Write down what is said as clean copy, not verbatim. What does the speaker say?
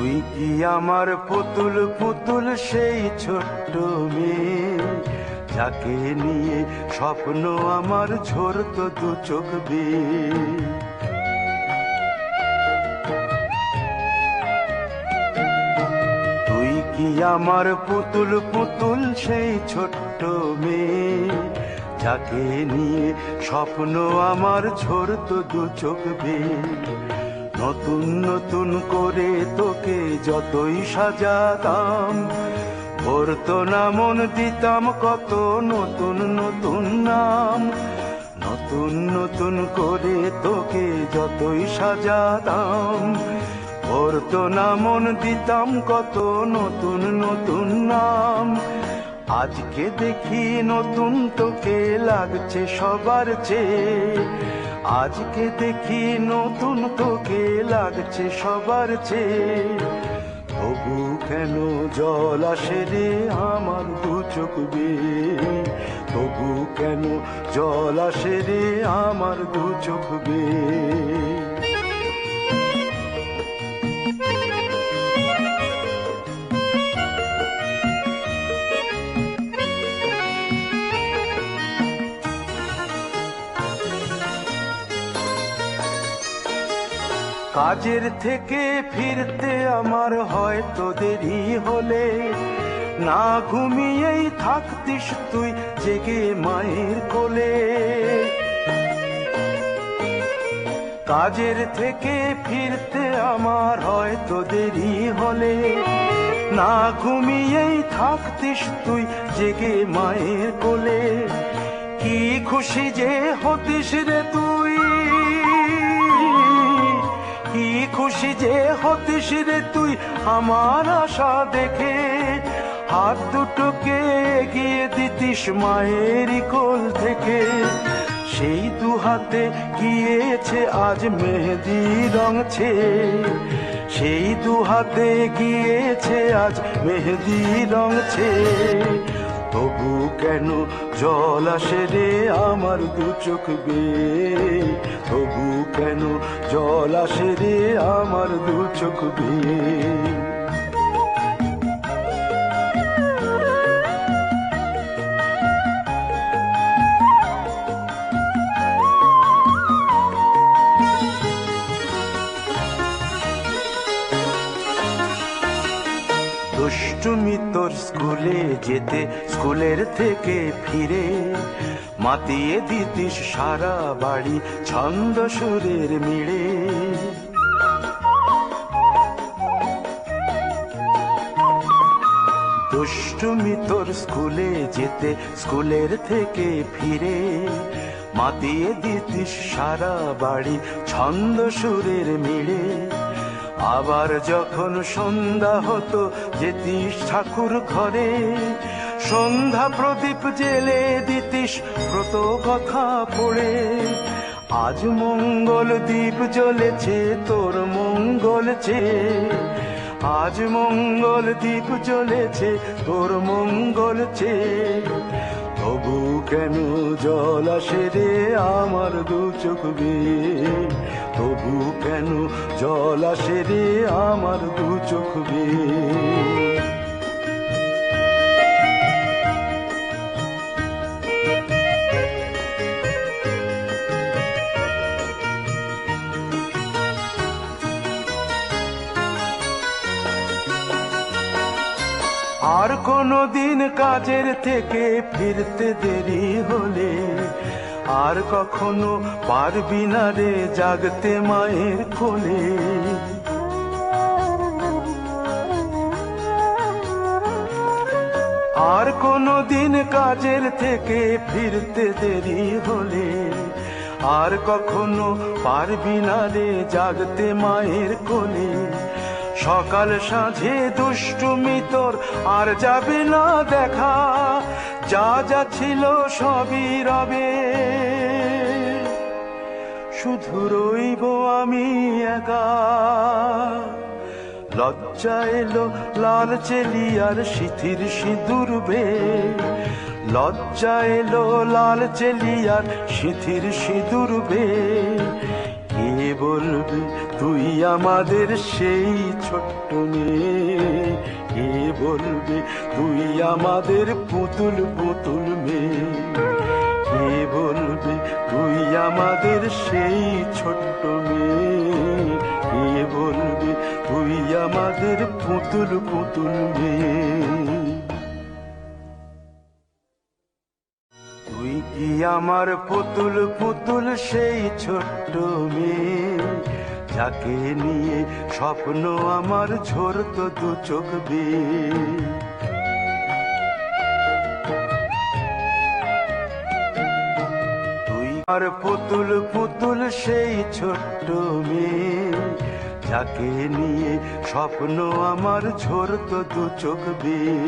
তুই কি আমার পুতুল পুতুল সেই ছোট্ট মেয়ে, যাকে নিয়ে স্বপ্ন আমার ঝরতো দু চোখ বেয়ে। তুই কি আমার পুতুল পুতুল সেই ছোট্ট মেয়ে, যাকে নিয়ে স্বপ্ন আমার ঝরতো দু চোখ বেয়ে। নতুন নতুন করে তোকে যতই সাজাতাম, ভরতো না মন দিতাম কত নতুন নতুন নাম। নতুন নতুন করে তোকে যতই সাজাতাম, ভরতো না মন দিতাম কত নতুন নতুন নাম। আজকে দেখি নতুন তোকে লাগছে সবার চেয়ে, আজকে দেখি নতুন তোকে লাগছে সবার চেয়ে। তবু কেন জল আসে রে আমার দু চোখ বেয়ে, তবু কেন জল আসে রে আমার দু চোখ বেয়ে। কাজের থেকে ফিরতে আমার হয়তো দেরি হলে, না ঘুমিয়েই থাকতিস তুই জেগে মায়ের কোলে। কাজের থেকে ফিরতে আমার হয়তো দেরি হলে, না ঘুমিয়েই থাকতিস তুই জেগে মায়ের কোলে। কি খুশি যে হতিস রে তুই, কি খুশি যে হতিস রে তুই আমার আশা দেখে। হাত দুটোকে এগিয়ে দিতিস মায়েরই কোল থেকে, সেই দু হাতে গিয়েছে আজ মেহেদি রং ছেয়ে। সেই দু হাতে গিয়েছে আজ মেহেদি রং ছেয়ে। তবু কেন জল আসে রে আমার দু চোখ বেয়ে, তবু কেন জল আসে রে আমার দু চোখ বেয়ে। দুষ্টুমি তোর স্কুলে যেতে, স্কুলের থেকে ফিরে মাতিয়ে দিতিস সারা বাড়ি ছন্দ সুরের মিড়ে। দুষ্টুমি তোর স্কুলে যেতে, স্কুলের থেকে ফিরে মাতিয়ে দিতিস সারা বাড়ি ছন্দ সুরের মিড়ে। আবার যখন সন্ধ্যা হতো যেতিস ঠাকুর ঘরে, সন্ধ্যা প্রদীপ জেলে দিতিস ব্রত কথা পড়ে। আজ মঙ্গল দ্বীপ জ্বলেছে তোর মঙ্গল চেয়ে, আজ মঙ্গল দ্বীপ জ্বলেছে তোর মঙ্গল চেয়ে। তবু কেন জল আসে রে আমার দু চোখ বেয়ে, তবু কেন জল আসে রে আমার দু চোখ বেয়ে। আর কোনো দিন কাজের থেকে ফিরতে দেরি হলে, আর কখনো পারবি না রে জাগতে মায়ের কোলে। আর কোনো দিন কাজের থেকে ফিরতে দেরি হলে, আর কখনো পারবি না রে জাগতে মায়ের কোলে। সকাল সাঁঝে দুষ্টুমি তোর আর যাবে না দেখা, যা যা ছিল সবই রবে। শুধু রইব আমি একা, লজ্জা এলো লাল চেলিয়ার সিথির সিঁদুর বেয়ে। লজ্জা এলো লাল চেলিয়ার সিথির সিঁদুর বেয়ে। কে বলবে তুই আমাদের সেই ছোট্ট মেয়ে? কে বলবে তুই আমাদের পুতুল পুতুল মেয়ে? কে বলবে তুই আমাদের সেই ছোট্ট মেয়ে? কে বলবে তুই আমাদের পুতুল পুতুল মেয়ে? তুই কি আমার পুতুল পুতুল সেই ছোট্ট মেয়ে, যাকে নিয়ে স্বপ্ন আমার ঝরতো দু চোখ বেয়ে? তুই আর পুতুল পুতুল সেই ছোট্ট মেয়ে, যাকে নিয়ে স্বপ্ন আমার ঝরতো দু চোখ বেয়ে?